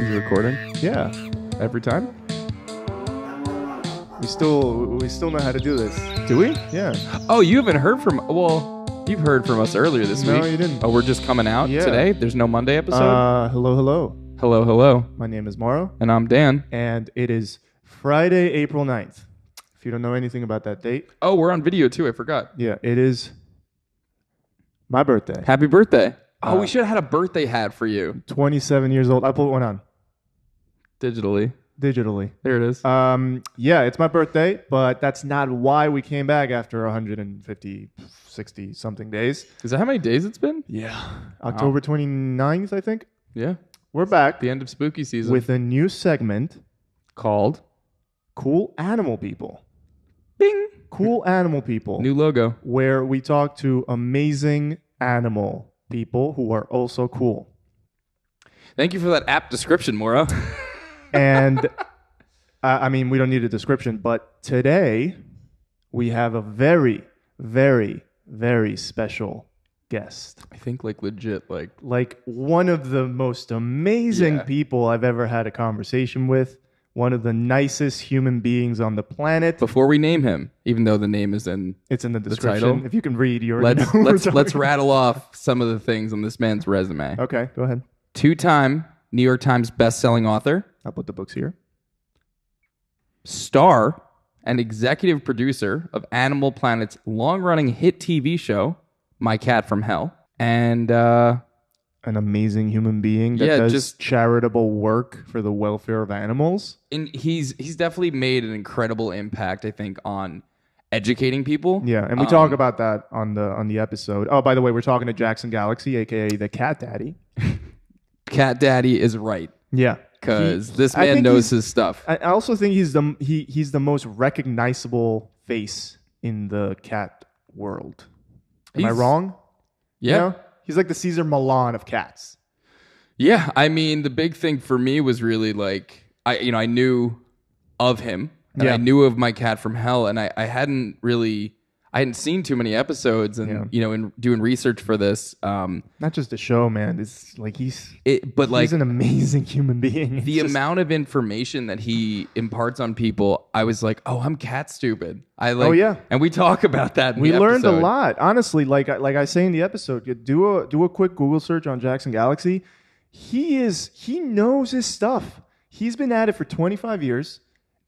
Is it recording? Yeah. Every time? We still know how to do this. Do we? Yeah. Oh, you haven't heard from... Well, you've heard from us earlier this week. No, you didn't. Oh, we're just coming out today? There's no Monday episode? Hello. Hello. My name is Mauro. And I'm Dan. And it is Friday, April 9th. If you don't know anything about that date. Oh, we're on video too. I forgot. Yeah, it is my birthday. Happy birthday. Oh, we should have had a birthday hat for you. 27 years old. I put one on. Digitally. There it is. Yeah, it's my birthday, but that's not why we came back after 150, 60 something days. Is that how many days it's been? Yeah. October 29th, I think. Yeah. We're back. The end of spooky season. With a new segment called Cool Animal People. Bing. Cool Animal People. New logo. Where we talk to amazing animal people who are also cool. Thank you for that apt description, Mauro. And I mean, we don't need a description, but today we have a very, very, very special guest. I think legit, like one of the most amazing people I've ever had a conversation with. One of the nicest human beings on the planet. Before we name him, even though the name is in it's in the description. Title. If you can read, you already know. Let's rattle off some of the things on this man's resume. Okay, go ahead. 2-time New York Times best-selling author. I'll put the books here. Star and executive producer of Animal Planet's long-running hit TV show, My Cat from Hell. And an amazing human being that does just charitable work for the welfare of animals. And he's definitely made an incredible impact, I think, on educating people. Yeah, and we talk about that on the episode. Oh, by the way, we're talking to Jackson Galaxy, aka the Cat Daddy. Cat Daddy is right. Yeah, because this man knows his stuff. I also think he's the most recognizable face in the cat world. Am I wrong? Yeah. You know? He's like the Caesar Milan of cats. Yeah, I mean, the big thing for me was really I knew of him, and I knew of My Cat from Hell, and I hadn't seen too many episodes, and in doing research for this, not just a show, man. It's like he's an amazing human being. The amount of information that he imparts on people, I was like, oh, I'm cat stupid. And we talk about that. We learned a lot, honestly. Like I say in the episode, do a quick Google search on Jackson Galaxy. He knows his stuff. He's been at it for 25 years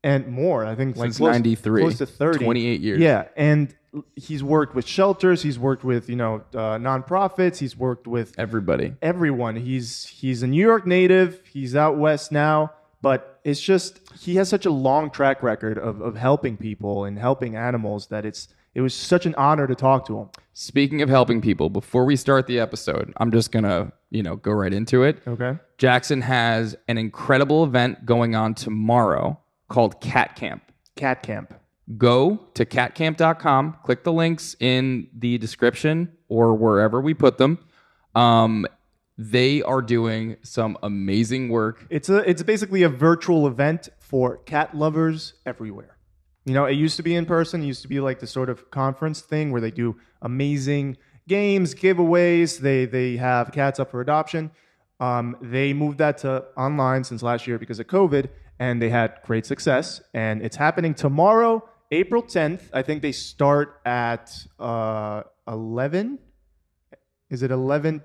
and more. I think since 93, close to 30, 28 years. Yeah, and he's worked with shelters. He's worked with nonprofits. He's worked with everyone. He's a New York native. He's out west now, but it's just he has such a long track record of helping people and helping animals that it was such an honor to talk to him. Speaking of helping people, before we start the episode, I'm just gonna go right into it. Okay. Jackson has an incredible event going on tomorrow called Cat Camp. Cat Camp. Go to catcamp.com, click the links in the description or wherever we put them. They are doing some amazing work. It's basically a virtual event for cat lovers everywhere. It used to be in person. It used to be like the sort of conference thing where they do amazing games, giveaways. They have cats up for adoption. They moved that to online since last year because of COVID, and they had great success. And it's happening tomorrow, April 10th. I think they start at 11. Is it 11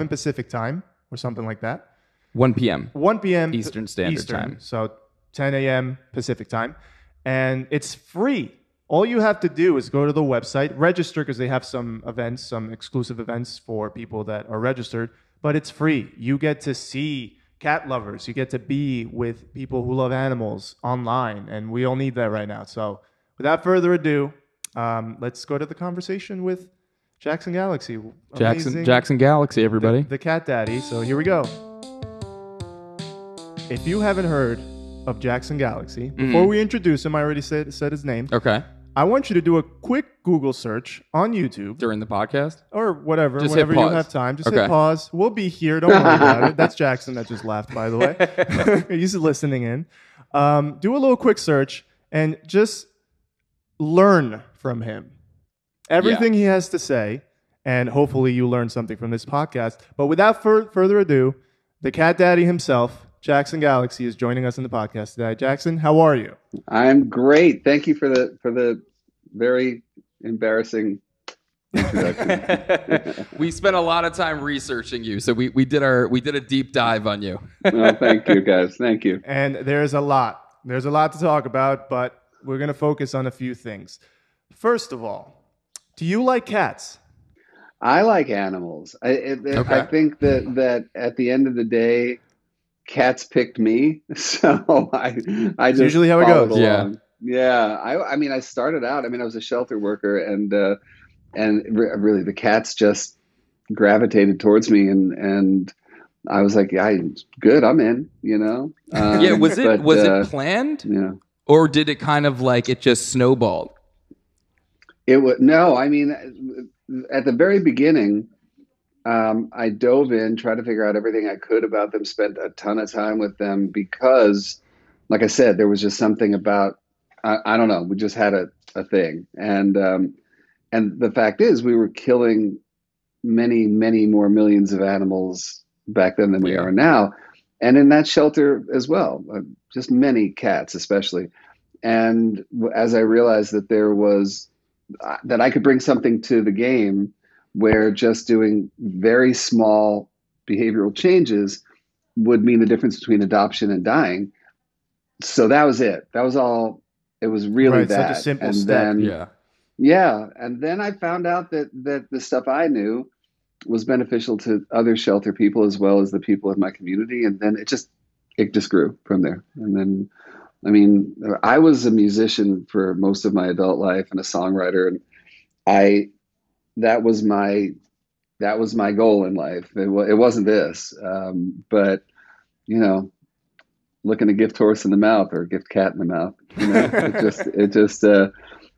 Pacific time or something like that? 1 p.m. 1 p.m. Eastern Standard Time. So 10 a.m. Pacific time. And it's free. All you have to do is go to the website, register, because they have some events, some exclusive events for people that are registered, but it's free. You get to see cat lovers. You get to be with people who love animals online, and we all need that right now. So without further ado, let's go to the conversation with Jackson Galaxy. Jackson Galaxy, everybody. The Cat Daddy. So here we go. If you haven't heard of Jackson Galaxy, before we introduce him, I already said his name. Okay. I want you to do a quick Google search on YouTube. During the podcast? Or whatever, just whenever you have time. Just hit pause. We'll be here. Don't worry about it. That's Jackson that just laughed, by the way. He's listening in. Do a little quick search and just learn from him. Everything he has to say, and hopefully you learn something from this podcast. But without further ado, the Cat Daddy himself, Jackson Galaxy is joining us in the podcast today. Jackson, how are you? I'm great. Thank you for the very embarrassing introduction. We spent a lot of time researching you, so we did a deep dive on you. Well, thank you, guys. Thank you. And there's a lot to talk about, but we're going to focus on a few things. First of all, do you like cats? I like animals. I think that at the end of the day, cats picked me, so I just usually how it goes. Along. Yeah. I mean, I started out. I mean, I was a shelter worker, and really the cats just gravitated towards me, and I was like, yeah, good, I'm in. You know. Yeah. Was it planned? Yeah. Or did it kind of like it just snowballed? It was no. I mean, at the very beginning, I dove in, tried to figure out everything I could about them, spent a ton of time with them because, like I said, there was just something about, I don't know, we just had a thing. And the fact is we were killing many, many more millions of animals back then than we are now. And in that shelter as well, just many cats, especially. And as I realized that that I could bring something to the game where just doing very small behavioral changes would mean the difference between adoption and dying. So that was it. That was all. It was really that. Such a simple and step. Then, yeah. And then I found out that the stuff I knew was beneficial to other shelter people as well as the people in my community. And then it just grew from there. And then, I mean, I was a musician for most of my adult life and a songwriter, and that was my goal in life. It wasn't this, but you know, looking a gift horse in the mouth or a gift cat in the mouth, you know,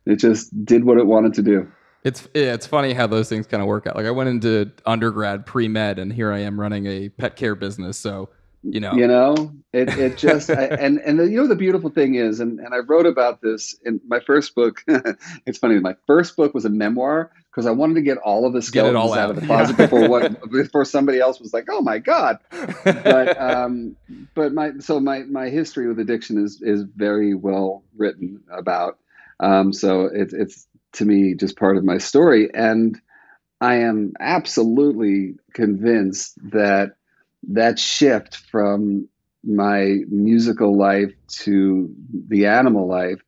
it just did what it wanted to do. It's funny how those things kind of work out. Like I went into undergrad pre-med, and here I am running a pet care business. So it just and you know the beautiful thing is, and I wrote about this in my first book. It's funny, my first book was a memoir because I wanted to get all of the skeletons out of the closet before somebody else was like, oh my god. But my history with addiction is very well written about. So it's to me just part of my story, and I am absolutely convinced that shift from my musical life to the animal life,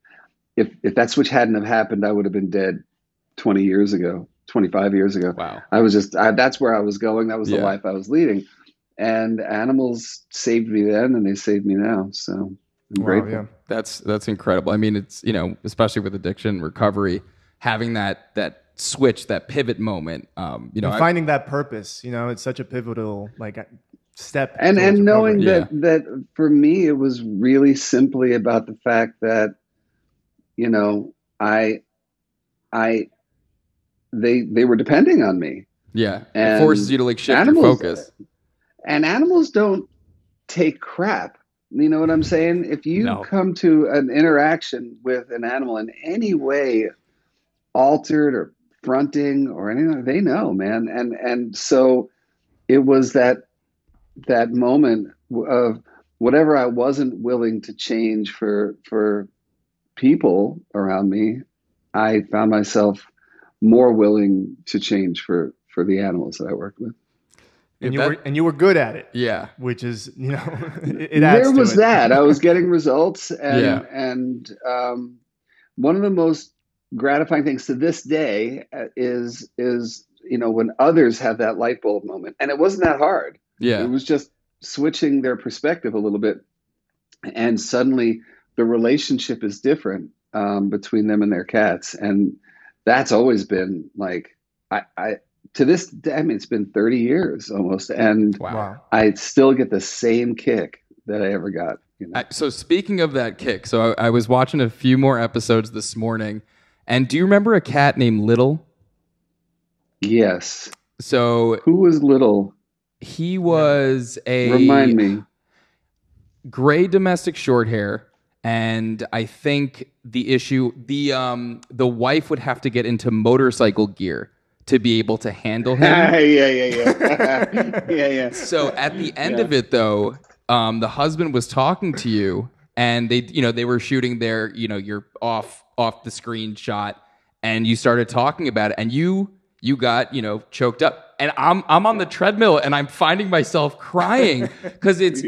if that switch hadn't have happened, I would have been dead 20 years ago, 25 years ago. Wow. That's where I was going. That was the life I was leading. And animals saved me then, and they saved me now. So I'm grateful. Yeah. That's incredible. I mean, it's, especially with addiction recovery, having that switch, that pivot moment, and finding that purpose, it's such a pivotal step. And knowing that for me, it was really simply about the fact that, they were depending on me. Yeah. And it forces you to shift your focus. And animals don't take crap. You know what I'm saying? If you come to an interaction with an animal in any way altered or fronting or anything, they know, man. And so it was that moment of whatever I wasn't willing to change for people around me, I found myself more willing to change for the animals that I worked with. And you were good at it. Yeah. Which is, it adds there to was it. that. I was getting results. And one of the most gratifying things to this day is when others have that light bulb moment. And it wasn't that hard. Yeah. It was just switching their perspective a little bit. And suddenly the relationship is different between them and their cats. And that's always been I to this day, I mean, it's been 30 years almost. And wow. I still get the same kick that I ever got. So speaking of that kick, so I was watching a few more episodes this morning. And do you remember a cat named Little? Yes. So who was Little? He was Remind me. Gray domestic short hair. And I think the issue, the wife would have to get into motorcycle gear to be able to handle him. Yeah. So at the end of it, though, the husband was talking to you, and they were shooting their, your off the screen shot, and you started talking about it, and you got, choked up, and I'm on the treadmill, and I'm finding myself crying because it's,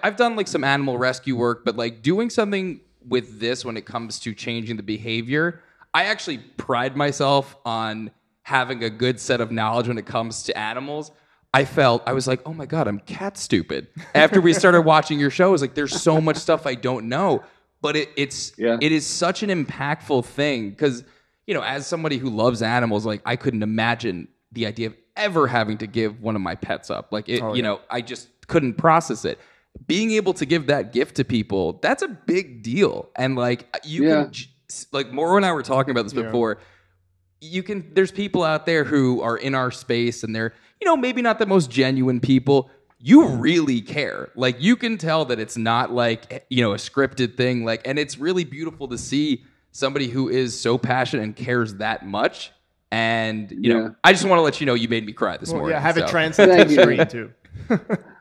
I've done like some animal rescue work, but like doing something with this when it comes to changing the behavior, I actually pride myself on having a good set of knowledge when it comes to animals. I was like, oh my God, I'm cat stupid. After we started watching your show, I was like, there's so much stuff I don't know. But it is such an impactful thing because, as somebody who loves animals, like I couldn't imagine the idea of ever having to give one of my pets up. Like I just couldn't process it. Being able to give that gift to people, that's a big deal. And like can, like Mauro and I were talking about this before. There's people out there who are in our space and they're, maybe not the most genuine people. You really care. Like you can tell that it's not like, a scripted thing. Like, and it's really beautiful to see somebody who is so passionate and cares that much. And, I just want to let you know you made me cry this morning. Yeah, have it translated to the screen too.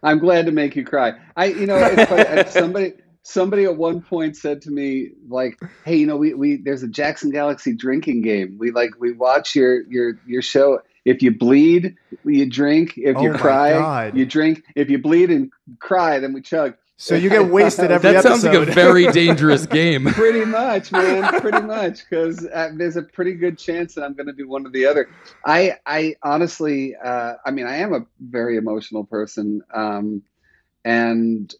I'm glad to make you cry. It's funny. Somebody at one point said to me, like, "Hey, we there's a Jackson Galaxy drinking game. We watch your show. If you bleed, you drink. If you cry, you drink. If you bleed and cry, then we chug." So you get wasted every episode. That sounds like a very dangerous game. Pretty much, man. Pretty much, because there's a pretty good chance that I'm going to do one or the other. I honestly, I am a very emotional person, and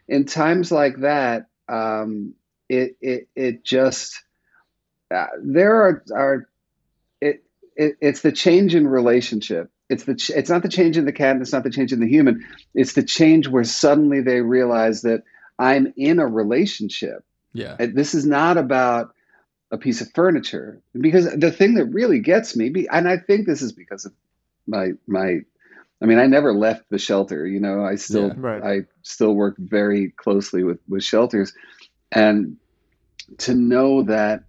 in times like that, it just it's the change in relationship. It's not the change in the cat, and it's not the change in the human. It's the change where suddenly they realize that I'm in a relationship. Yeah, this is not about a piece of furniture. Because the thing that really gets me, and I think this is because of my. I never left the shelter. I still work very closely with shelters, and to know that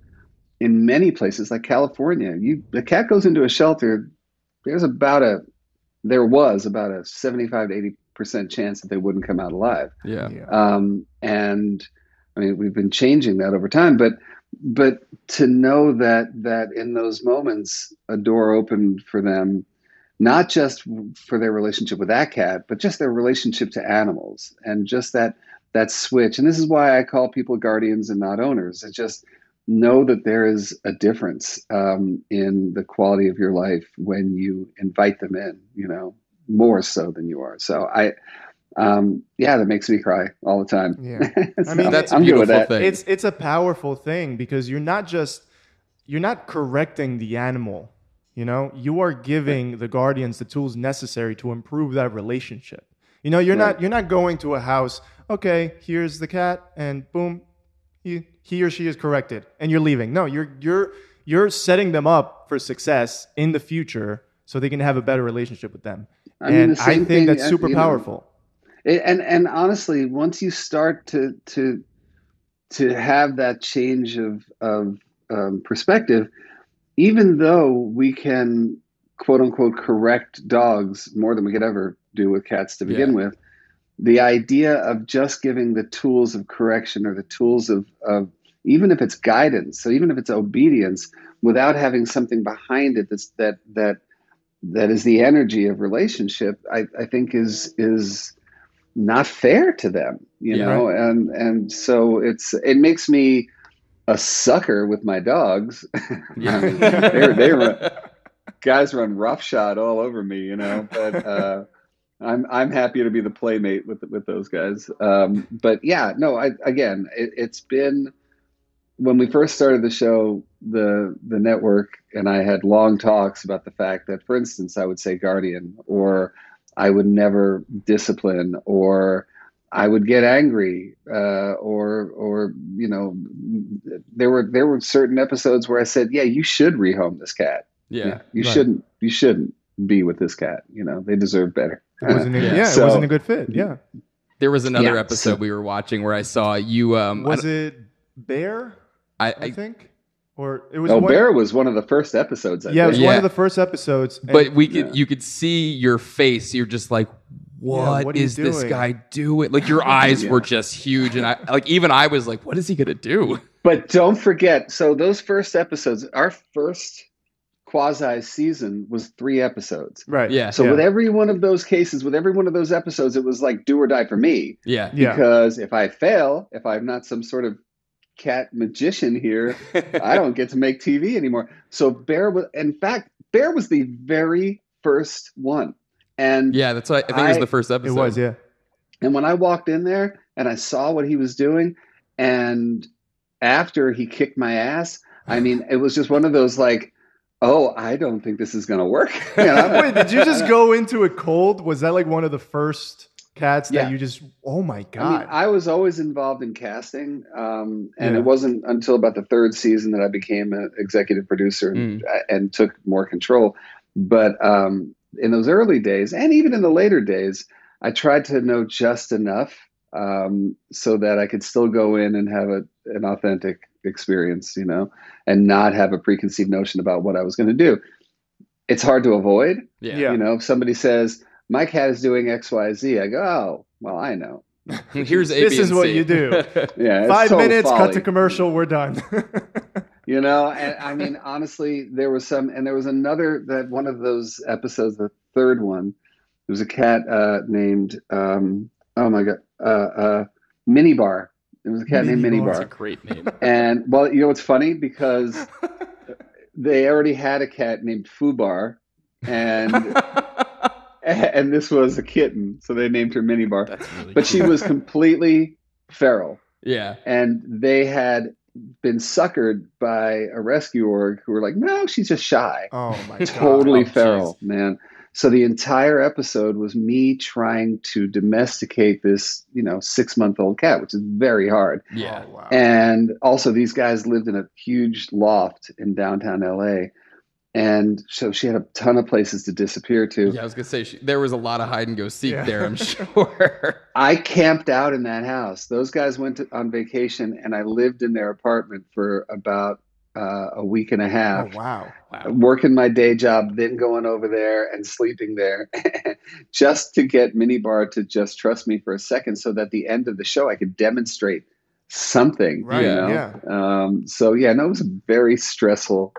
in many places like California, the cat goes into a shelter. There was about a 75 to 80% chance that they wouldn't come out alive. Yeah. And we've been changing that over time, but to know that in those moments, a door opened for them, not just for their relationship with that cat, but just their relationship to animals, and just that switch. And this is why I call people guardians and not owners. It's just know that there is a difference in the quality of your life when you invite them in, more so than you are. So that makes me cry all the time. Yeah. So that's a beautiful thing. It's a powerful thing because you're not correcting the animal. You are giving the guardians the tools necessary to improve that relationship. You're not going to a house, okay, here's the cat, and boom, he or she is corrected, and you're leaving. No, you're setting them up for success in the future so they can have a better relationship with them. I think that's super powerful. And honestly, once you start to have that change of perspective, even though we can quote unquote correct dogs more than we could ever do with cats to begin with, the idea of just giving the tools of correction or the tools of even if it's guidance, so even if it's obedience, without having something behind it that is the energy of relationship, I think is not fair to them, know, and so it makes me a sucker with my dogs. Yeah. They run, guys run roughshod all over me, but I'm happy to be the playmate with those guys. But yeah, no, it's been, when we first started the show, the network and I had long talks about the fact that, for instance, I would say guardian, or I would never discipline, or I would get angry, or there were certain episodes where I said, yeah, you should rehome this cat. Yeah, you shouldn't be with this cat. They deserve better. It wasn't a good fit. Yeah. There was another episode we were watching where I saw you. Was it Bear? I think, or it was. Bear was one of the first episodes. It was one of the first episodes. But you could see your face. You're just like, what what are you is this doing? guy doing? Like your eyes Yeah. were just huge, and I was like, what is he gonna do? But don't forget, so those first episodes, our first quasi season was 3 episodes. Right. Yeah. So with every one of those cases, with every one of those episodes, it was like do or die for me. Yeah. Because if I fail, if I'm not some sort of cat magician here, I don't get to make TV anymore. So Bear was the very first one. And Yeah, that's what I think it was the first It episode. was, yeah. And when I walked in there and I saw what he was doing, and after he kicked my ass, I mean, it was just one of those like, oh, I don't think this is going to work. You know? Wait, did you just go into it cold? Was that like one of the first cats that Yeah. you just, oh my I God. mean, I was always involved in casting, and Yeah. it wasn't until about the 3rd season that I became an executive producer and took more control. But in those early days, and even in the later days, I tried to know just enough so that I could still go in and have an authentic experience, you know, and not have a preconceived notion about what I was going to do. It's hard to avoid. Yeah. Yeah. You know, if somebody says, my cat is doing X, Y, Z, I go, oh, well, I know. Here's A, This B, is and what C. you do. Yeah, it's 5 total minutes, cut folly. to commercial, we're done. You know, and I mean, honestly, there was another, that one of those episodes, the 3rd one, there was a cat named, oh my God, Minibar. There was a cat named Minibar. That's a Minibar. great name. And, well, you know what's funny? Because they already had a cat named Fubar, and this was a kitten, so they named her Minibar. That's really But she was completely feral. Yeah. And they had been suckered by a rescue org who were like, no, she's just shy. Oh my God. Totally Oh, feral, man. So the entire episode was me trying to domesticate this, 6-month-old cat, which is very hard. Yeah. Oh, wow. And also these guys lived in a huge loft in downtown LA. And so she had a ton of places to disappear to. Yeah, I was gonna say there was a lot of hide and go seek Yeah. there, I'm sure. I camped out in that house. Those guys went on vacation, and I lived in their apartment for about a week and a Oh, half, wow. working my day job, then going over there and sleeping there, just to get Minibar to just trust me for a second, so that at the end of the show I could demonstrate something. Right, Yeah. No, it was a very stressful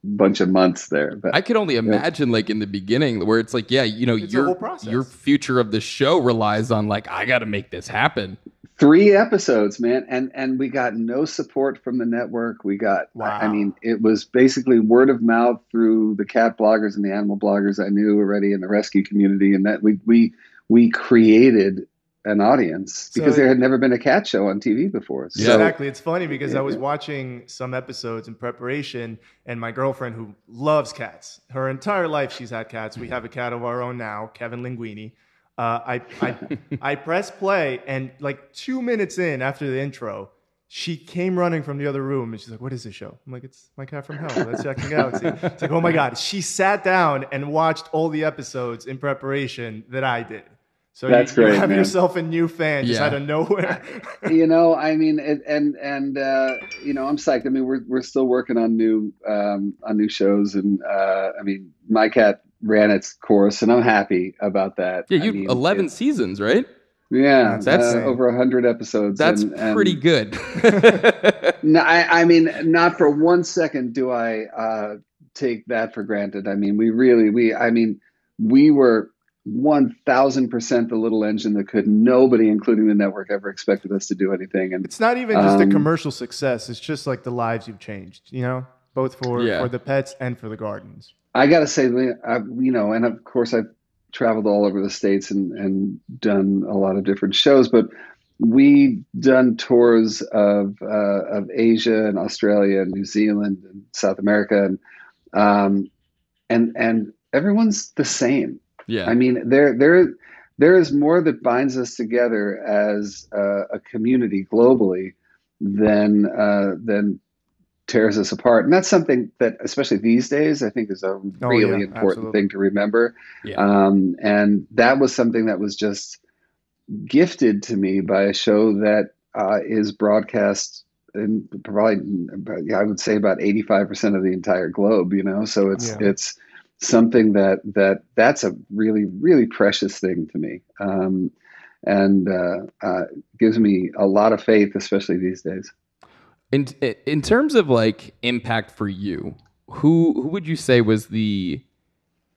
bunch of months there. But I could only imagine, like in the beginning, where it's like, yeah, It's a whole process. your future of the show relies on like, I got to make this happen. 3 episodes, man, and we got no support from the network. We got, Wow. I mean, it was basically word of mouth through the cat bloggers and the animal bloggers I knew already in the rescue community, and that we created an audience because there had never been a cat show on TV before. Yeah. So, Exactly. It's funny because I was watching some episodes in preparation, and my girlfriend, who loves cats, her entire life she's had cats. We have a cat of our own now, Kevin Linguini. I press play, and like 2 minutes in after the intro, she came running from the other room, and she's like, "What is this show?" I'm like, "It's My Cat from Hell. Let's check the galaxy." It's like, oh my God. She sat down and watched all the episodes in preparation that I did. So That's you great, have man. yourself a new fan just Yeah. out of nowhere. I mean, I'm psyched. I mean, we're still working on new shows, and I mean, My Cat ran its course, and I'm happy about that. Yeah, I you mean, 11 seasons, right? Yeah, That's- over 100 episodes. That's and pretty good. No, I mean, not for 1 second do I take that for granted. I mean, we were 1,000% the little engine that could. Nobody, including the network, ever expected us to do anything. And It's not even just a commercial success. It's just like the lives you've changed, both for the pets and for the gardens. I got to say, and of course I've traveled all over the States and done a lot of different shows, but we done tours of Asia and Australia and New Zealand and South America, and everyone's the same. Yeah. I mean, there is more that binds us together as a community globally than tears us apart. And that's something that, especially these days, I think is a really important absolutely. thing to remember. Yeah. And that was something that was just gifted to me by a show that is broadcast in probably, I would say, about 85% of the entire globe, So it's something that's a really, really precious thing to me. And gives me a lot of faith, especially these days. In terms of like impact for you, who would you say was the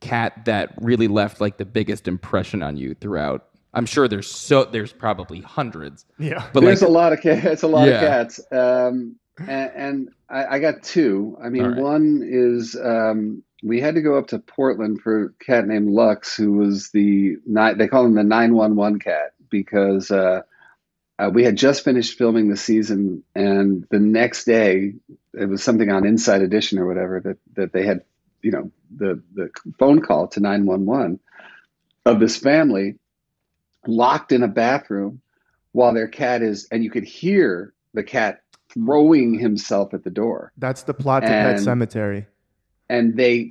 cat that really left like the biggest impression on you throughout? I'm sure there's probably hundreds. Yeah. But There's like a lot of cats. It's a lot of yeah. cats. And I got two. I All mean, right. one is we had to go up to Portland for a cat named Lux, who was they call him the 911 cat because we had just finished filming the season, and the next day it was something on Inside Edition or whatever that they had, the phone call to 911 of this family locked in a bathroom while their cat is, and you could hear the cat throwing himself at the door. That's the plot to Pet Sematary. And they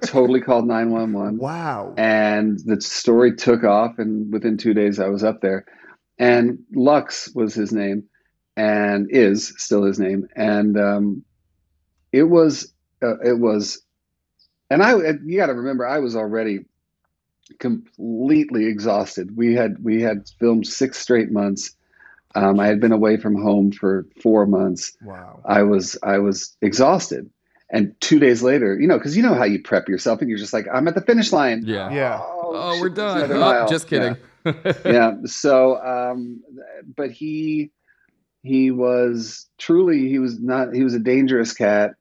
totally called 911. Wow. And the story took off, and within 2 days I was up there. And Lux was his name, and is still his name. And it was, and you got to remember, I was already completely exhausted. We had filmed 6 straight months. I had been away from home for 4 months. Wow. I was exhausted. And 2 days later, because you know how you prep yourself, and you're just like, I'm at the finish line. Yeah. Yeah. Oh, We're shit, done. another mile. Just kidding. Yeah. So, but he was a dangerous cat.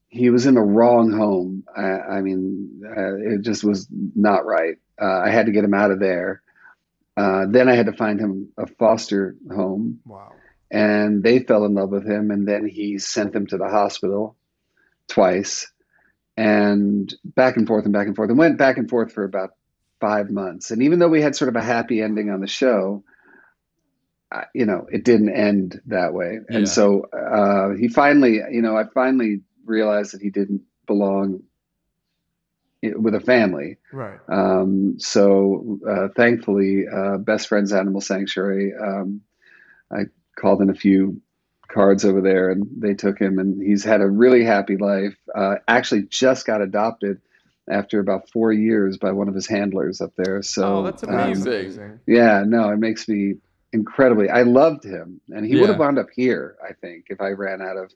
He was in the wrong home. I mean, it just was not right. I had to get him out of there. Then I had to find him a foster home. Wow. And they fell in love with him. And then he sent them to the hospital twice, and back and forth and back and forth, and went back and forth for about 5 months. And even though we had sort of a happy ending on the show, it didn't end that way. Yeah. And so he finally, I finally realized that he didn't belong with a family. Right. So thankfully, Best Friends Animal Sanctuary, I called in a few cards over there, and they took him, and he's had a really happy life. Actually just got adopted after about 4 years by one of his handlers up there. So that's amazing. Yeah, no, it makes me incredibly, I loved him, and he would have wound up here, I think, if I ran out of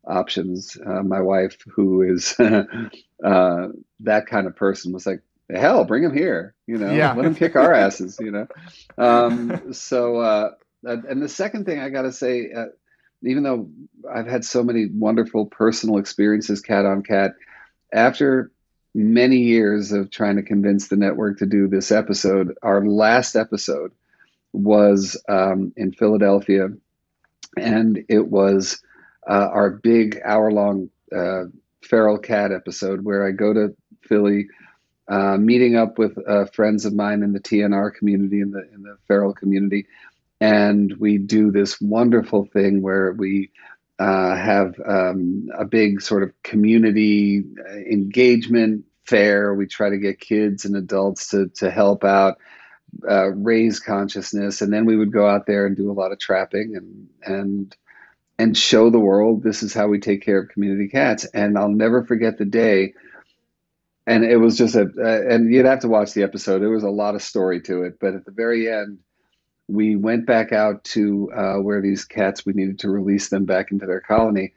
options. My wife, who is that kind of person, was like, hell, bring him here, let him kick our asses, So and the second thing I got to say, even though I've had so many wonderful personal experiences cat on cat, after many years of trying to convince the network to do this episode, our last episode was in Philadelphia, and it was our big hour-long feral cat episode where I go to Philly, meeting up with friends of mine in the TNR community, in the feral community, and we do this wonderful thing where we have a big sort of community engagement fair. We try to get kids and adults to help out, raise consciousness, and then we would go out there and do a lot of trapping and show the world this is how we take care of community cats. And I'll never forget the day. And it was just and you'd have to watch the episode. There was a lot of story to it, but at the very end, we went back out to where these cats, we needed to release them back into their colony.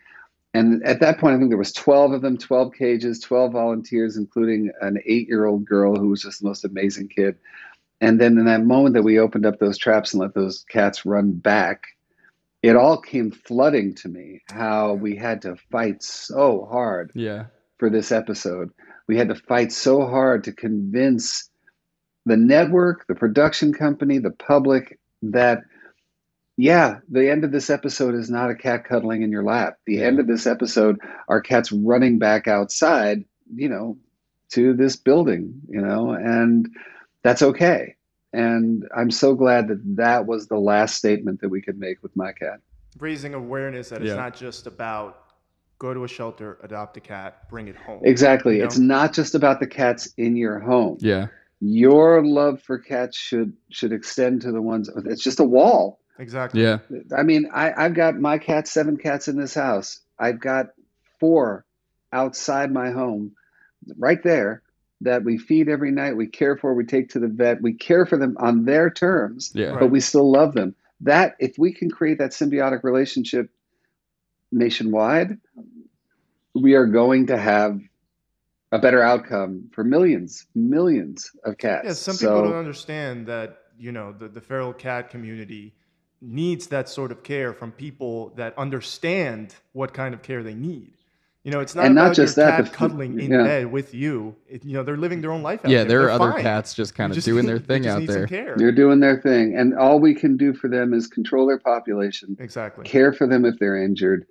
And at that point, I think there was 12 of them, 12 cages, 12 volunteers, including an 8-year-old girl who was just the most amazing kid. And then in that moment that we opened up those traps and let those cats run back, it all came flooding to me how we had to fight so hard for this episode. We had to fight so hard to convince the network, the production company, the public that, the end of this episode is not a cat cuddling in your lap. The end of this episode are cats running back outside, to this building, and that's okay. And I'm so glad that was the last statement that we could make with my cat. Raising awareness that it's not just about go to a shelter, adopt a cat, bring it home. Exactly. It's not just about the cats in your home. Yeah. Your love for cats should extend to the ones. It's just a wall. Exactly. Yeah. I mean, I've got my cats, 7 cats in this house. I've got 4 outside my home. right there that we feed every night, we care for, we take to the vet, we care for them on their terms, Yeah. but we still love them. That if we can create that symbiotic relationship nationwide, we are going to have a better outcome for millions of cats. Yeah, some people don't understand that, the feral cat community needs that sort of care from people that understand what kind of care they need. It's not about just your that, cat cuddling in bed with you. They're living their own life out there. Yeah, there are They're other fine. cats just kind of doing their thing out there. They're doing their thing. And all we can do for them is control their population. Exactly. Care for them if they're injured.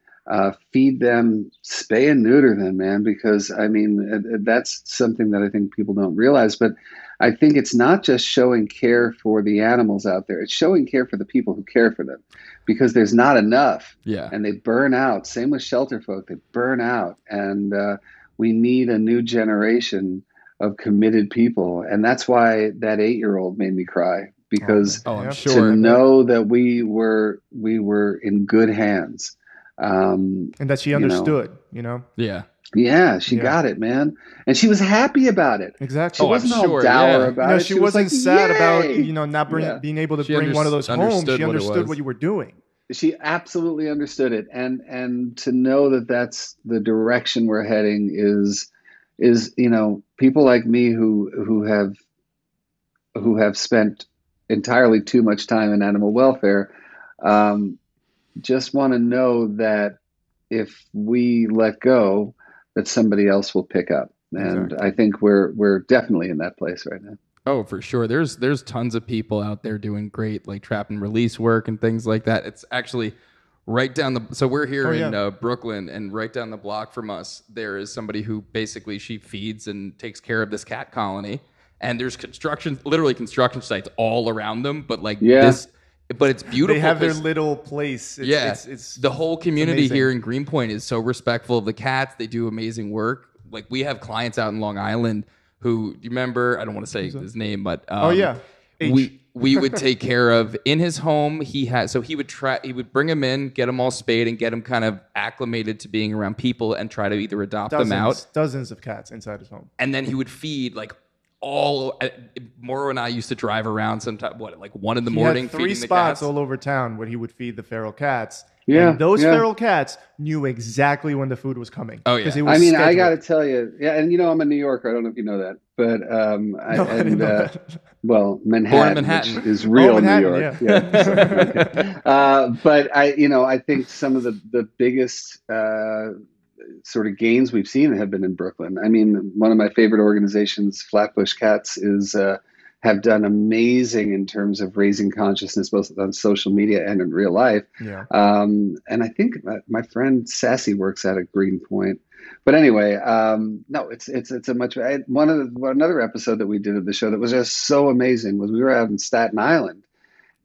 Feed them, spay and neuter them, man, because that's something that I think people don't realize. But I think it's not just showing care for the animals out there. It's showing care for the people who care for them, because there's not enough. Yeah. And they burn out. Same with shelter folk. They burn out. And we need a new generation of committed people. And that's why that 8-year-old made me cry, because I'm sure. to know that we were in good hands. And that she understood, Yeah, she got it, man, and she was happy about it. Exactly. She wasn't all dour about it. She wasn't sad about not being able to bring one of those home. She understood what you were doing. She absolutely understood it, and to know that that's the direction we're heading is people like me who have spent entirely too much time in animal welfare. Just want to know that if we let go, that somebody else will pick up. And I think we're definitely in that place right now. Oh, for sure. There's tons of people out there doing great, like trap and release work and things like that. It's actually right down so we're here in Brooklyn, and right down the block from us, there is somebody who basically she feeds and takes care of this cat colony. And there's literally construction sites all around them, but but it's beautiful. They have their little place. It's the whole community here in Greenpoint is so respectful of the cats. They do amazing work. Like, we have clients out in Long Island who, do you remember? I don't want to say his name, but we would take care of in his home. He would bring him in, get him all spayed, and get him kind of acclimated to being around people, and try to either adopt them out. Dozens of cats inside his home, and then he would feed Moro and I used to drive around sometime, 1 in the morning. He had 3 spots all over town where he would feed the feral cats. Yeah, and those feral cats knew exactly when the food was coming. Oh yeah, I got to tell you, and I'm a New Yorker. I don't know if you know that, but Manhattan, which is real New York. Yeah. But I think some of the biggest sort of gains we've seen have been in Brooklyn. I mean, one of my favorite organizations, Flatbush Cats, have done amazing in terms of raising consciousness, both on social media and in real life. Yeah. And I think my friend Sassy works out at Greenpoint. But anyway, no, it's a much. Another episode that we did of the show that was just so amazing was we were out in Staten Island,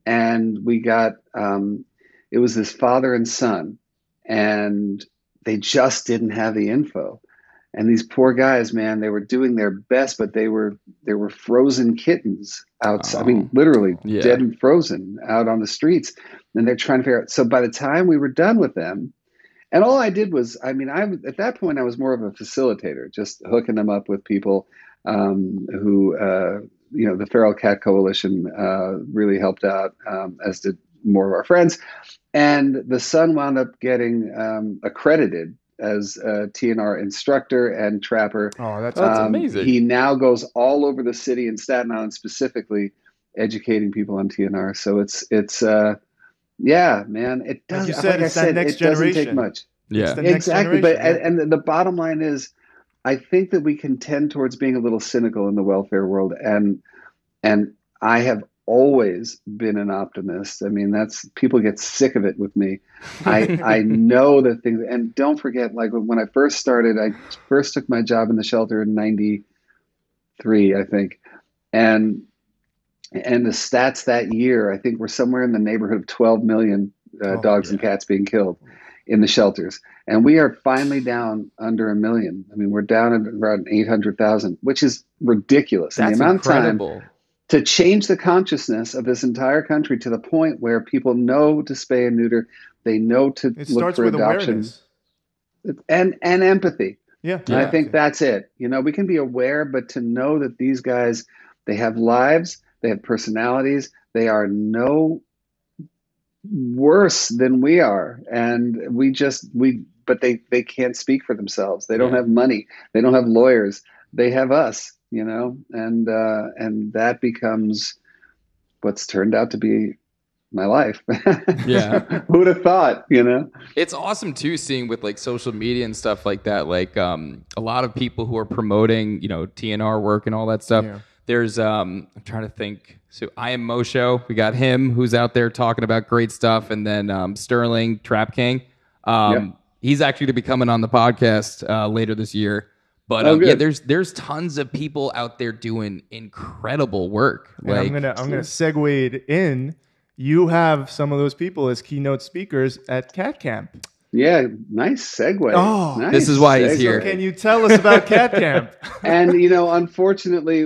and we got it was this father and son, and they just didn't have the info. And these poor guys, man, they were doing their best, but they were frozen kittens outside. I mean, literally dead and frozen out on the streets. And they're trying to figure out. So by the time we were done with them, and all I did was, at that point, I was more of a facilitator, just hooking them up with people who, the Feral Cat Coalition really helped out, as did more of our friends. And the son wound up getting accredited as a TNR instructor and trapper. Oh, that's amazing. He now goes all over the city in Staten Island, specifically educating people on TNR. So it's man. It does. Like you said, it's that next generation. Doesn't take much. Yeah, exactly. But and the bottom line is, I think that we can tend towards being a little cynical in the welfare world, and I have always been an optimist. I mean, people get sick of it with me. I know that things, and don't forget, like when I first started, I first took my job in the shelter in '93, I think. And the stats that year, I think, were somewhere in the neighborhood of 12 million dogs and cats being killed in the shelters. And we are finally down under 1 million. I mean, we're down at around 800,000, which is ridiculous. That's and the amount incredible. Of time to change the consciousness of this entire country to the point where people know to spay and neuter, they know to look for adoption. Awareness. And empathy. Yeah. And I think that's it. We can be aware, but to know that these guys, they have lives, they have personalities, they are no worse than we are. And but they can't speak for themselves. They don't have money. They don't have lawyers. They have us, and that becomes what's turned out to be my life. Yeah. Who'd have thought, It's awesome too, seeing with like social media and stuff like that, like a lot of people who are promoting, TNR work and all that stuff. Yeah. There's I'm trying to think. So I Am Mosho, we got him who's out there talking about great stuff, and then Sterling Trap King. He's actually to be coming on the podcast later this year. But there's tons of people out there doing incredible work. And I'm gonna segue it in. You have some of those people as keynote speakers at Cat Camp. Yeah, nice segue. Oh, nice this is why he's segue. here. So can you tell us about Cat Camp? And unfortunately,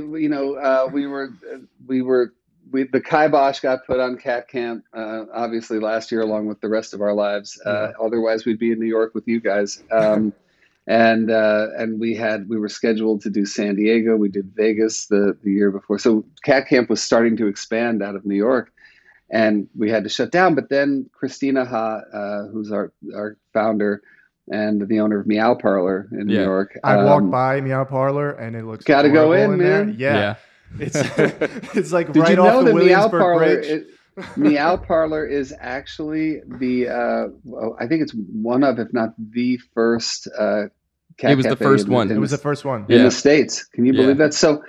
the kibosh got put on Cat Camp obviously last year, along with the rest of our lives. Otherwise, we'd be in New York with you guys. And we were scheduled to do San Diego. We did Vegas the year before. So Cat Camp was starting to expand out of New York, and we had to shut down. But then Christina Ha, who's our founder and the owner of Meow Parlor in New York. I walked by Meow Parlor and it looks gotta go in, man. man. Yeah. It's like Did right you know off the Meow Williamsburg Parlor? Bridge. Meow Parlor is actually I think it's one of, if not the first cat it was the first one. It was the first one in the States. Can you believe that? So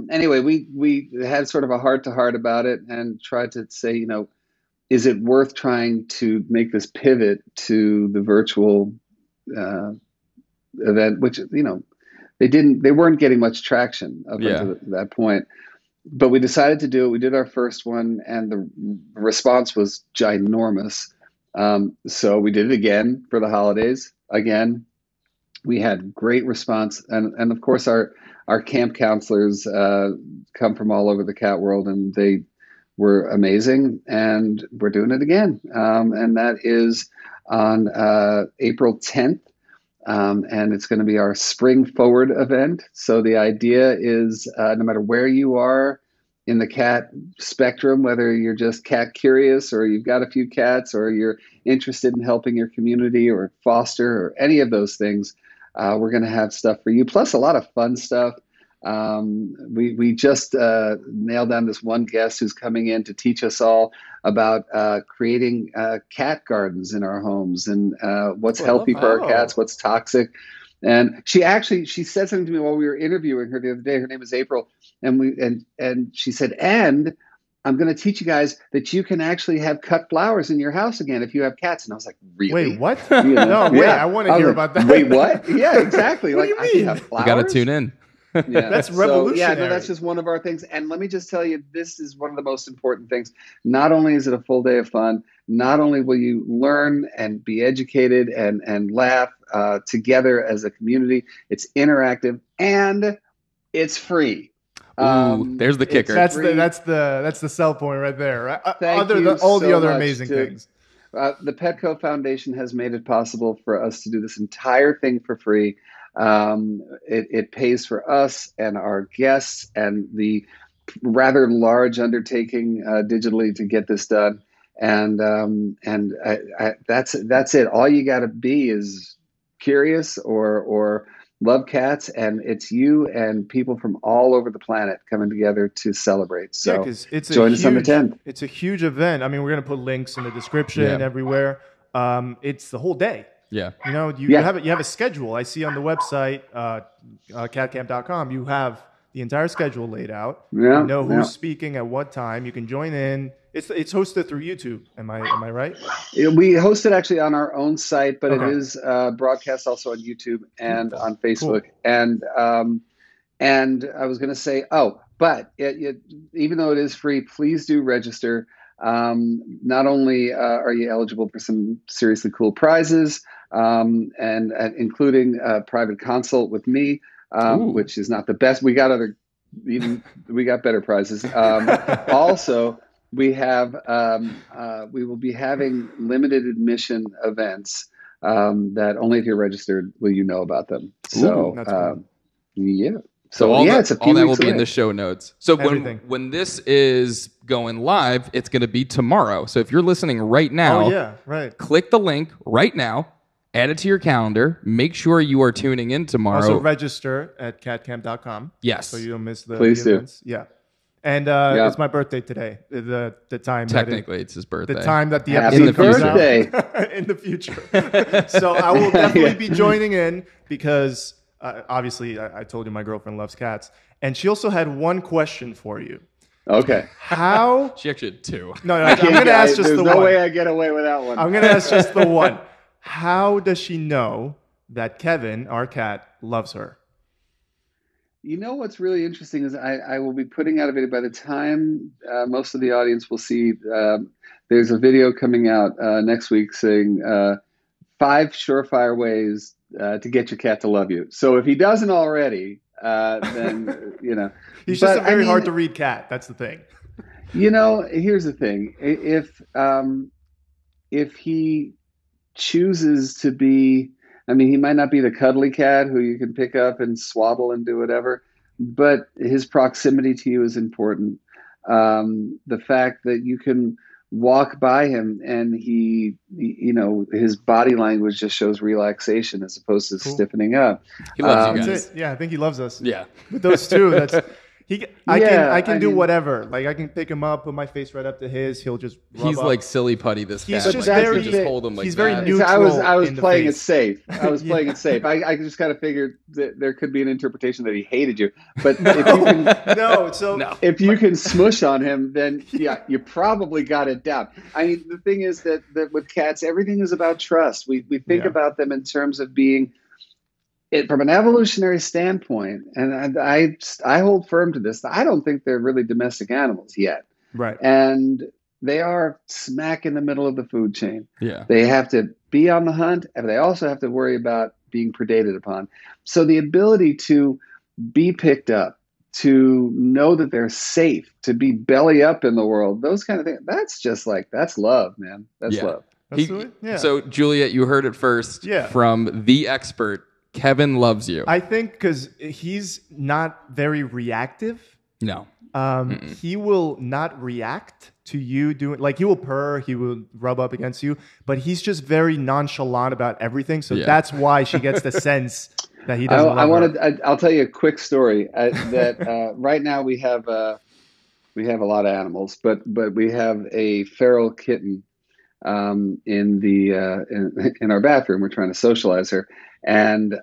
anyway, we had sort of a heart-to-heart about it and tried to say, is it worth trying to make this pivot to the virtual event, which they weren't getting much traction up until that point. But we decided to do it. We did our first one, and the response was ginormous. So we did it again for the holidays. Again, we had great response, and of course our camp counselors come from all over the cat world, and they were amazing. And we're doing it again, and that is on April 10th. And it's going to be our Spring Forward event. So the idea is no matter where you are in the cat spectrum, whether you're just cat curious or you've got a few cats or you're interested in helping your community or foster or any of those things, we're going to have stuff for you. Plus a lot of fun stuff. We just nailed down this one guest who's coming in to teach us all about creating cat gardens in our homes and what's healthy for our cats, what's toxic. And she said something to me while we were interviewing her the other day. Her name is April, and she said, and I'm going to teach you guys that you can actually have cut flowers in your house again if you have cats. And I was like, really? Wait, what? I want to hear about that. Wait, what? Yeah, exactly. What do you mean? I can have flowers. You got to tune in. That's revolutionary. So, that's just one of our things. And let me just tell you, this is one of the most important things. Not only is it a full day of fun, not only will you learn and be educated and laugh together as a community, it's interactive and it's free. Ooh, there's the kicker. That's the sell point right there. Right? All the other amazing things. The Petco Foundation has made it possible for us to do this entire thing for free. It pays for us and our guests and the rather large undertaking digitally to get this done. And that's it. All you got to be is curious or love cats, and it's you and people from all over the planet coming together to celebrate. So join us on the 10th. It's a huge event. I mean, we're going to put links in the description everywhere. It's the whole day. Yeah. You have a schedule. I see on the website, catcamp.com, you have the entire schedule laid out. Yeah. You know who's speaking at what time. You can join in. It's hosted through YouTube. Am I right? We host it actually on our own site, but it is broadcast also on YouTube and on Facebook. Cool. And I was going to say, but even though it is free, please do register. Not only are you eligible for some seriously cool prizes, and including a private consult with me, which is not the best. We got better prizes. Also, we will be having limited admission events that only if you're registered will you know about them. So, that's cool. yeah. So It's a few all that weeks will be away. in the show notes. So Everything. when this is going live, it's going to be tomorrow. So if you're listening right now, Oh yeah, right. click the link right now, add it to your calendar. Make sure you are tuning in tomorrow. Also register at catcamp.com. Yes. So you don't miss the Please do. events. Yeah. And it's my birthday today. The time Technically, it's his birthday. the time that the Happy episode comes out. birthday. In the future. So I will definitely be joining in because obviously I told you my girlfriend loves cats, and she also had one question for you. Okay. How? She actually had two. No, I'm going to ask just There's the no one. way I get away with that one. I'm going to ask just the one. How does she know that Kevin, our cat, loves her? You know what's really interesting is I will be putting out a video by the time most of the audience will see. There's a video coming out next week saying 5 surefire ways to get your cat to love you. So if he doesn't already, then He's just a very hard to read cat. That's the thing. Here's the thing: if he chooses to be. I mean, he might not be the cuddly cat who you can pick up and swaddle and do whatever, but his proximity to you is important. The fact that you can walk by him and his body language just shows relaxation as opposed to stiffening up. He loves you guys. That's it. Yeah, I think he loves us. Yeah. With those two, I can do mean, whatever. Like I can pick him up, put my face right up to his. He'll just. He's up. like silly putty. This He's cat. just Like, very. you just hold him like he's that. very neutral. I was in the playing it face. safe. I was playing it safe. I just kind of figured that there could be an interpretation that he hated you. But if you can, no. if you can smush on him, then yeah, you probably got it down. I mean, the thing is that with cats, everything is about trust. We think about them in terms of being. From an evolutionary standpoint, and I hold firm to this, I don't think they're really domestic animals yet. Right. And they are smack in the middle of the food chain. Yeah. They have to be on the hunt, and they also have to worry about being predated upon. So the ability to be picked up, to know that they're safe, to be belly up in the world, those kind of things, that's love, man. That's love. So, Juliet, you heard it first from the expert. Kevin loves you. I think because he's not very reactive. No. He will not react to you doing, like he will purr, he will rub up against you, but he's just very nonchalant about everything. So that's why she gets the sense that he doesn't love her. I'll tell you a quick story that right now we have a lot of animals, but we have a feral kitten in our bathroom. We're trying to socialize her. And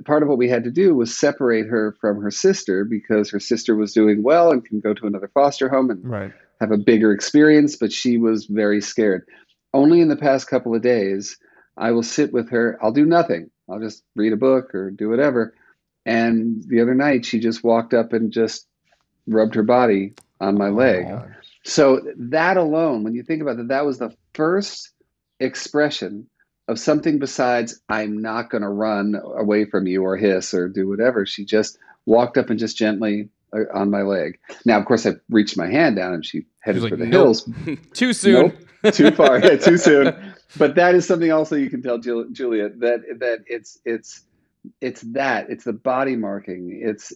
part of what we had to do was separate her from her sister because her sister was doing well and can go to another foster home and have a bigger experience, but she was very scared. Only in the past couple of days, I will sit with her. I'll do nothing. I'll just read a book or do whatever. And the other night, she just walked up and just rubbed her body on my leg. God. So that alone, when you think about that was the first expression of something besides I'm not going to run away from you or hiss or do whatever. She just walked up and just gently on my leg. Now, of course, I reached my hand down and she headed for the hills. Too soon. Nope, too far. Yeah, too soon. But that is something also you can tell Juliet that it's the body marking. It's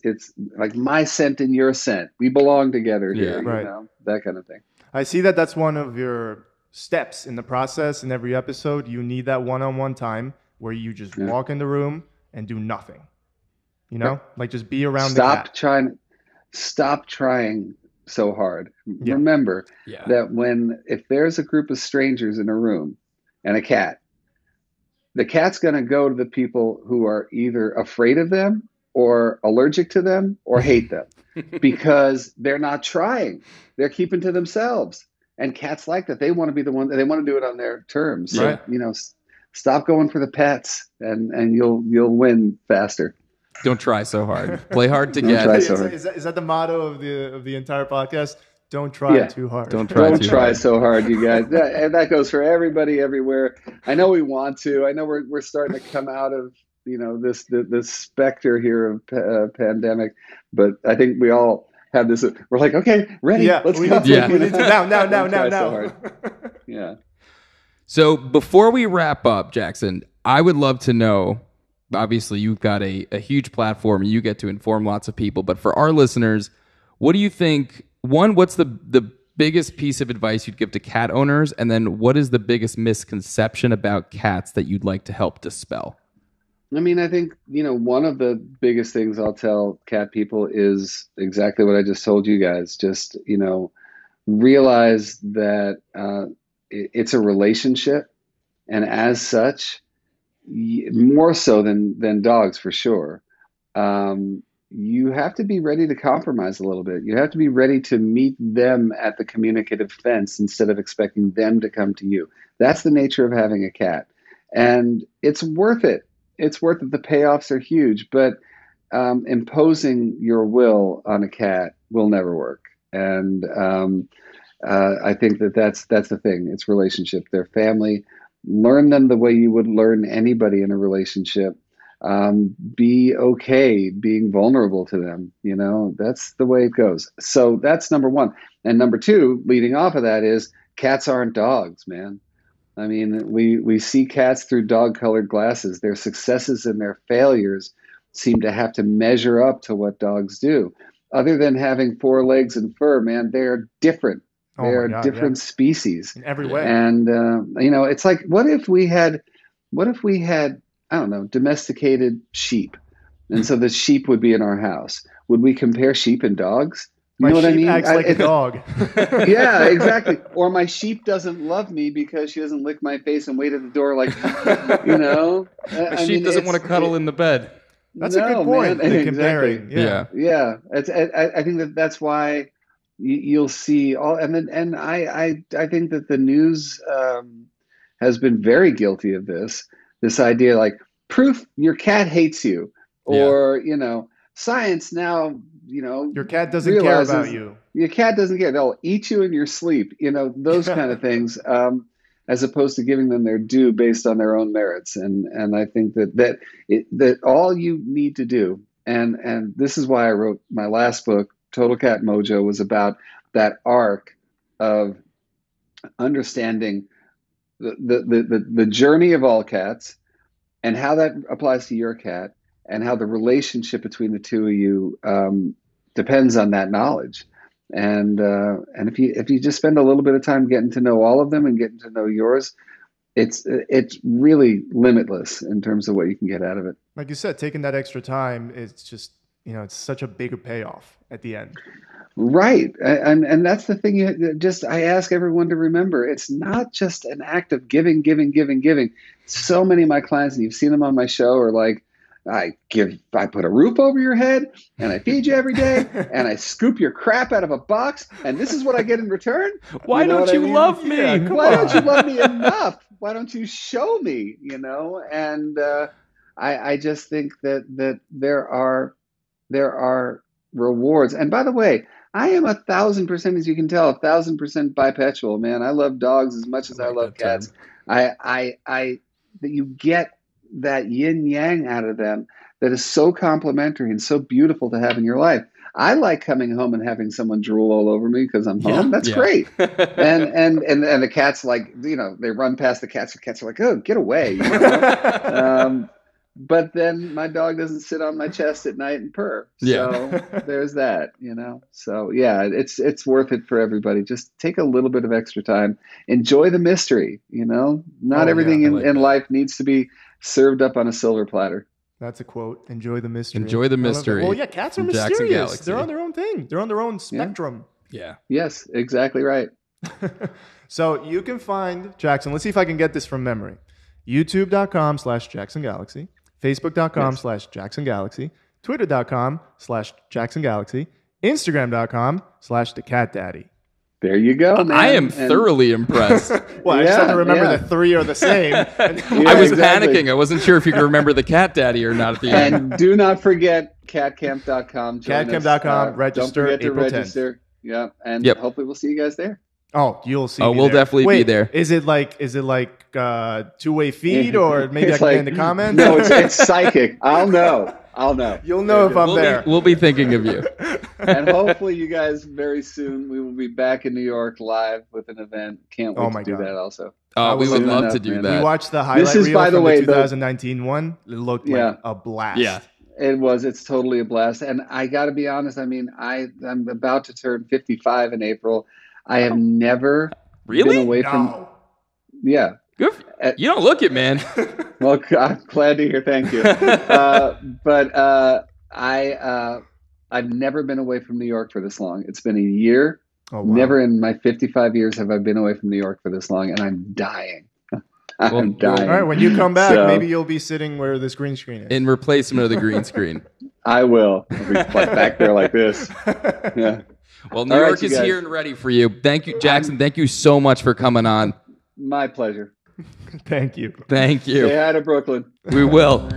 like my scent and your scent. We belong together here. Right. You know, that kind of thing. I see that's one of your steps in the process. In every episode, you need that one-on-one time where you just walk in the room and do nothing. You know, like just be around the cat. Stop trying so hard. Yeah. Remember that if there's a group of strangers in a room and a cat, the cat's going to go to the people who are either afraid of them or allergic to them or hate them because they're not trying. They're keeping to themselves. And cats like that. They want to be the one. They want to do it on their terms. So, stop going for the pets, and you'll win faster. Don't try so hard. Play hard to get. Try so hard. Is that the motto of the entire podcast? Don't try too hard. Don't try so hard, you guys. And that goes for everybody, everywhere. I know we want to. I know we're starting to come out of this specter here of pandemic, but I think we all have this. We're like, okay, ready? Let's go. We need to now. So hard. Yeah. So before we wrap up, Jackson, I would love to know, obviously you've got a huge platform and you get to inform lots of people, but for our listeners, what do you think, one, what's the biggest piece of advice you'd give to cat owners? And then what is the biggest misconception about cats that you'd like to help dispel? I mean, I think, one of the biggest things I'll tell cat people is exactly what I just told you guys. Just, realize that it's a relationship. And as such, more so than dogs for sure, you have to be ready to compromise a little bit. You have to be ready to meet them at the communicative fence instead of expecting them to come to you. That's the nature of having a cat. And it's worth it. It's worth it. The payoffs are huge, but imposing your will on a cat will never work. And I think that's the thing. It's relationship. Their family. Learn them the way you would learn anybody in a relationship. Be okay being vulnerable to them. That's the way it goes. So that's number one. And number two, leading off of that, is cats aren't dogs, man. I mean, we see cats through dog-colored glasses. Their successes and their failures seem to have to measure up to what dogs do. Other than having 4 legs and fur, man, they're different. They're different species in every way. And it's like, what if we had, I don't know, domesticated sheep, and so the sheep would be in our house? Would we compare sheep and dogs? You know what I mean? Acts like a dog. Yeah, exactly. Or my sheep doesn't love me because she doesn't lick my face and wait at the door, like, A sheep doesn't want to cuddle in the bed. That's a good point. Man, comparing. Exactly. Yeah. I think that's why you'll see all, and I think that the news has been very guilty of this idea, like, proof your cat hates you, or science now, your cat doesn't care about you. Your cat doesn't care. They'll eat you in your sleep. Those kind of things, as opposed to giving them their due based on their own merits. And I think that all you need to do, and this is why I wrote my last book, Total Cat Mojo, was about that arc of understanding the journey of all cats and how that applies to your cat, and how the relationship between the two of you depends on that knowledge. And if you just spend a little bit of time getting to know all of them and getting to know yours, it's really limitless in terms of what you can get out of it. Like you said, taking that extra time, it's just, it's such a bigger payoff at the end. Right. And that's the thing. I ask everyone to remember, it's not just an act of giving. So many of my clients, and you've seen them on my show, are like, I put a roof over your head, and I feed you every day, and I scoop your crap out of a box, and this is what I get in return. Why don't you love me? Yeah, why don't you love me enough? Why don't you show me? And I just think that there are rewards. And by the way, I am 1,000%, as you can tell, 1,000% bipedal, man. I love dogs as much as I love cats. That you get that yin yang out of them that is so complimentary and so beautiful to have in your life. I like coming home and having someone drool all over me because I'm home. That's great. And the cats, like, they run past the cats. The cats are like, oh, get away. But then my dog doesn't sit on my chest at night and purr. So there's that, So yeah, it's worth it for everybody. Just take a little bit of extra time. Enjoy the mystery, Not everything in life needs to be served up on a silver platter. That's a quote. Enjoy the mystery. Enjoy the mystery. Well, yeah, cats are mysterious. They're on their own thing. They're on their own spectrum. Yeah. Yes, exactly right. So you can find Jackson. Let's see if I can get this from memory. YouTube.com/JacksonGalaxy. Facebook.com/JacksonGalaxy. Twitter.com/JacksonGalaxy. Instagram.com/TheCatDaddy. There you go, man. I am thoroughly impressed. Well, I just have to remember the 3 are the same. I was panicking. I wasn't sure if you could remember the Cat Daddy or not at the end. And do not forget catcamp.com. Catcamp.com. Register. Don't forget to April register. 10th. Yeah, and hopefully we'll see you guys there. Oh, you'll see. Oh, we'll definitely be there. Is it like two-way feed, or maybe I can get in the comments? No, it's psychic. I'll know. You'll know if I'm there. We'll be thinking of you. And hopefully you guys very soon, we will be back in New York live with an event. Can't wait to do that also. Oh, we would Soon love enough, to do man. that. We watched the highlight is, reel by the from way, the the- 2019 one. It looked Yeah. like a blast. Yeah. It's totally a blast. And I got to be honest, I mean, I'm about to turn 55 in April. I have never Really? been away from, No. yeah. Good. You don't look it, man. Well, I'm glad to hear. Thank you. But I've never been away from New York for this long. It's been a year. Oh, wow. Never in my 55 years have I been away from New York for this long, and I'm dying. I'm dying. All right, when you come back, So- maybe you'll be sitting where this green screen is. In replacement of the green screen. I will. I'll be back there like this. Yeah. Well, New All right, York you is guys. here and ready for you. Thank you, Jackson. Thank you so much for coming on. My pleasure. Thank you. Thank you. Say hi to Brooklyn. We will.